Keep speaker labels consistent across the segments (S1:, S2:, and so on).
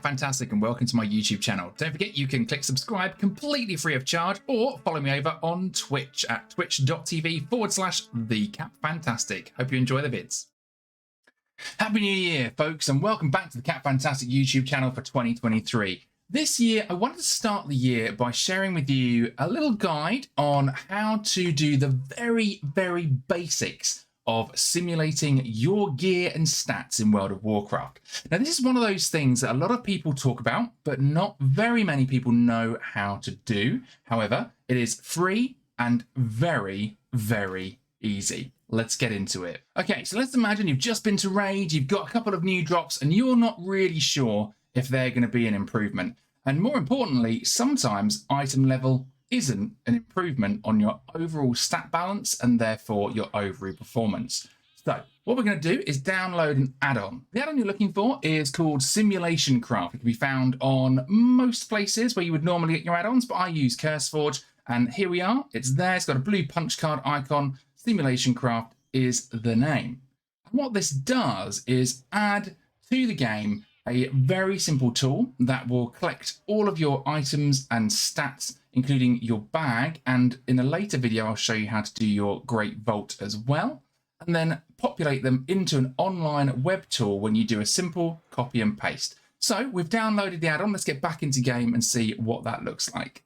S1: Fantastic and welcome to my YouTube channel. Don't forget you can click subscribe completely free of charge or follow me over on Twitch at twitch.tv/TheCapFantastic. Hope you enjoy the vids. Happy New Year, folks, and welcome back to the Cap Fantastic YouTube channel for 2023. This year, I wanted to start the year by sharing with you a little guide on how to do the very basics of simulating your gear and stats in World of Warcraft. Now, this is one of those things that a lot of people talk about, but not very many people know how to do. However, it is free and very easy. Let's get into it. Okay, so let's imagine you've just been to raid, you've got a couple of new drops, and you're not really sure if they're going to be an improvement. And more importantly, sometimes item level isn't an improvement on your overall stat balance and therefore your overall performance. So what we're going to do is download an add-on. The add-on you're looking for is called Simulation Craft. It can be found on most places where you would normally get your add-ons, but I use CurseForge, and here we are. It's there. It's got a blue punch card icon. Simulation Craft is the name. And what this does is add to the game a very simple tool that will collect all of your items and stats, including your bag, and in a later video I'll show you how to do your Great Vault as well, and then populate them into an online web tool when you do a simple copy and paste. So we've downloaded the add-on. Let's get back into game and see what that looks like.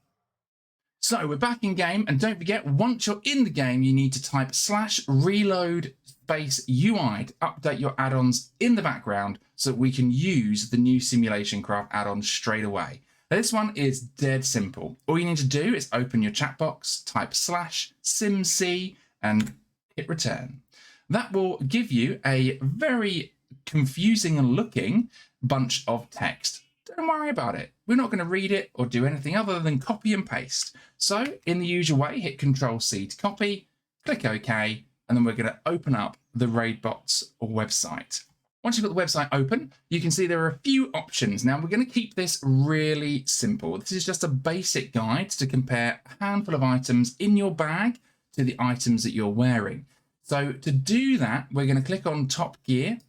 S1: So we're back in game, and don't forget, once you're in the game, you need to type /reload UI to update your add-ons in the background so that we can use the new Simulation Craft add-on straight away. Now, this one is dead simple. All you need to do is open your chat box, type /simc and hit return. That will give you a very confusing looking bunch of text. Don't worry about it. We're not going to read it or do anything other than copy and paste. So in the usual way, hit Control-C to copy, click OK, and then we're going to open up the Raidbots website. Once you've got the website open, you can see there are a few options. Now, we're going to keep this really simple. This is just a basic guide to compare a handful of items in your bag to the items that you're wearing. So to do that, we're going to click on Top Gear,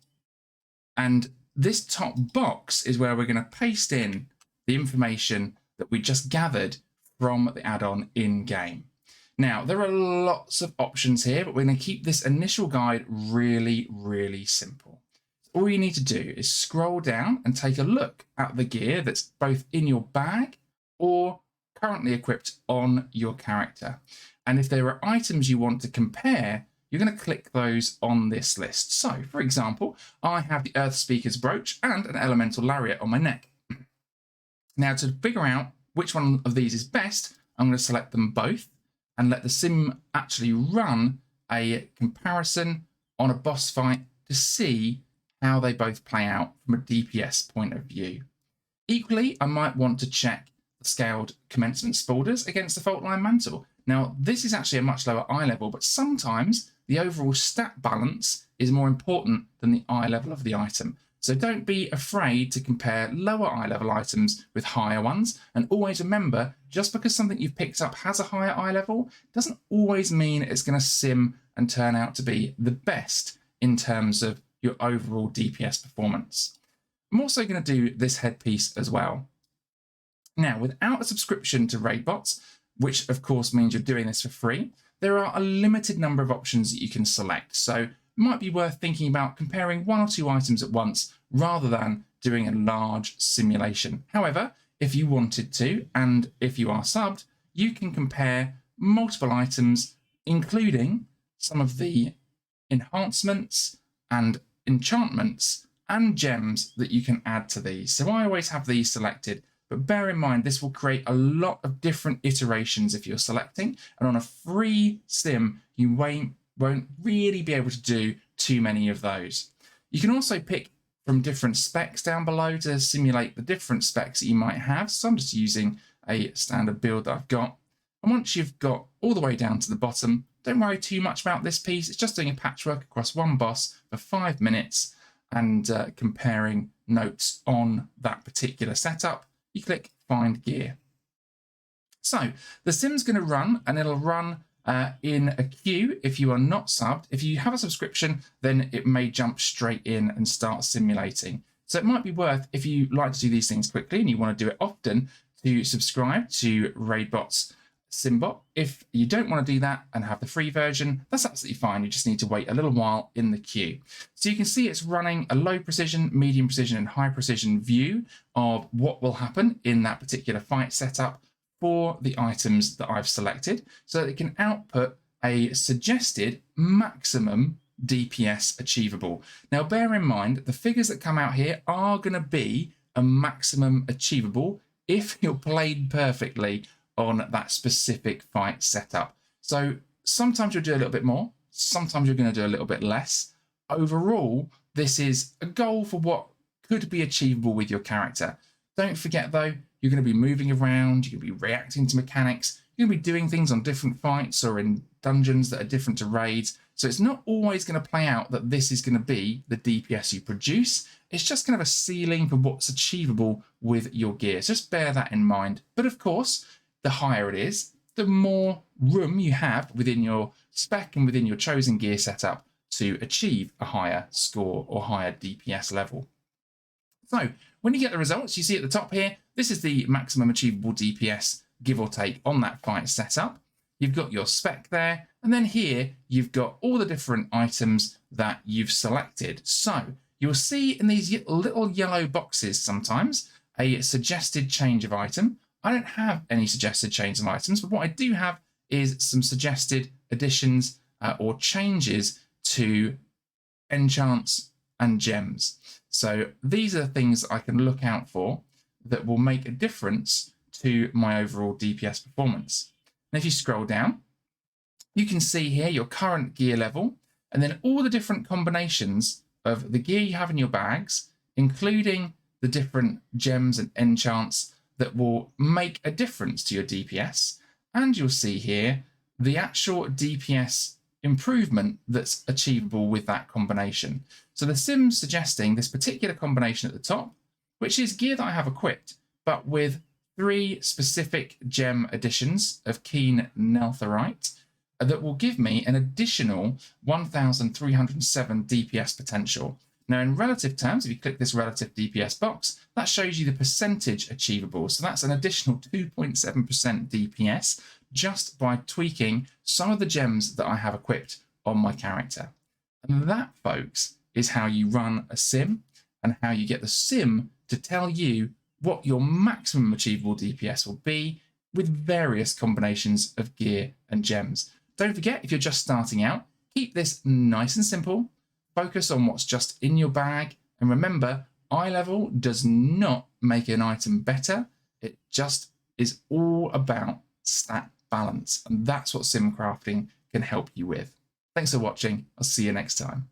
S1: and this top box is where we're going to paste in the information that we just gathered from the add-on in-game. Now, there are lots of options here, but we're going to keep this initial guide really simple. All you need to do is scroll down and take a look at the gear that's both in your bag or currently equipped on your character. And if there are items you want to compare, you're going to click those on this list. So, for example, I have the Earth Speaker's brooch and an Elemental Lariat on my neck. Now, to figure out which one of these is best, I'm going to select them both and let the sim actually run a comparison on a boss fight to see how they both play out from a DPS point of view. Equally, I might want to check the scaled commencement borders against the fault line mantle. Now, this is actually a much lower eye level, but sometimes the overall stat balance is more important than the eye level of the item. So don't be afraid to compare lower eye level items with higher ones. And always remember, just because something you've picked up has a higher eye level doesn't always mean it's going to sim and turn out to be the best in terms of your overall DPS performance. I'm also going to do this headpiece as well. Now, without a subscription to Raidbots, which of course means you're doing this for free, there are a limited number of options that you can select. So it might be worth thinking about comparing one or two items at once rather than doing a large simulation. However, if you wanted to, and if you are subbed, you can compare multiple items, including some of the enhancements and enchantments and gems that you can add to these. So I always have these selected, but bear in mind this will create a lot of different iterations if you're selecting, and on a free sim you won't really be able to do too many of those. You can also pick from different specs down below to simulate the different specs that you might have. So I'm just using a standard build that I've got. And once you've got all the way down to the bottom, don't worry too much about this piece. It's just doing a patchwork across one boss for 5 minutes and comparing notes on that particular setup. You click Find Gear. So the sim's going to run, and it'll run in a queue if you are not subbed. If you have a subscription, then it may jump straight in and start simulating. So it might be worth, if you like to do these things quickly and you want to do it often, to subscribe to Raidbot's Simbot. If you don't want to do that and have the free version, that's absolutely fine. You just need to wait a little while in the queue. So you can see it's running a low precision, medium precision, and high precision view of what will happen in that particular fight setup for the items that I've selected, so that it can output a suggested maximum DPS achievable. Now, bear in mind, the figures that come out here are going to be a maximum achievable if you're played perfectly on that specific fight setup. So sometimes you'll do a little bit more, sometimes you're going to do a little bit less. Overall, this is a goal for what could be achievable with your character. Don't forget though, you're going to be moving around, you're going to be reacting to mechanics, you're going to be doing things on different fights or in dungeons that are different to raids. So it's not always going to play out that this is going to be the DPS you produce. It's just kind of a ceiling for what's achievable with your gear. So just bear that in mind. But of course, the higher it is, the more room you have within your spec and within your chosen gear setup to achieve a higher score or higher DPS level. So when you get the results, you see at the top here, this is the maximum achievable DPS, give or take, on that fight setup. You've got your spec there, and then here you've got all the different items that you've selected. So you'll see in these little yellow boxes sometimes a suggested change of item. I don't have any suggested change of items, but what I do have is some suggested additions or changes to enchants and gems. So these are the things I can look out for that will make a difference to my overall DPS performance. And if you scroll down, you can see here your current gear level, and then all the different combinations of the gear you have in your bags, including the different gems and enchants that will make a difference to your DPS. And you'll see here the actual DPS improvement that's achievable with that combination. So the sim's suggesting this particular combination at the top, which is gear that I have equipped, but with 3 specific gem additions of Keen Neltherite that will give me an additional 1,307 DPS potential. Now, in relative terms, if you click this relative DPS box, that shows you the percentage achievable. So that's an additional 2.7% DPS just by tweaking some of the gems that I have equipped on my character. And that, folks, is how you run a sim and how you get the sim to tell you what your maximum achievable DPS will be with various combinations of gear and gems. Don't forget, if you're just starting out, keep this nice and simple. Focus on what's just in your bag. And remember, eye level does not make an item better. It just is all about stat balance. And that's what sim crafting can help you with. Thanks for watching. I'll see you next time.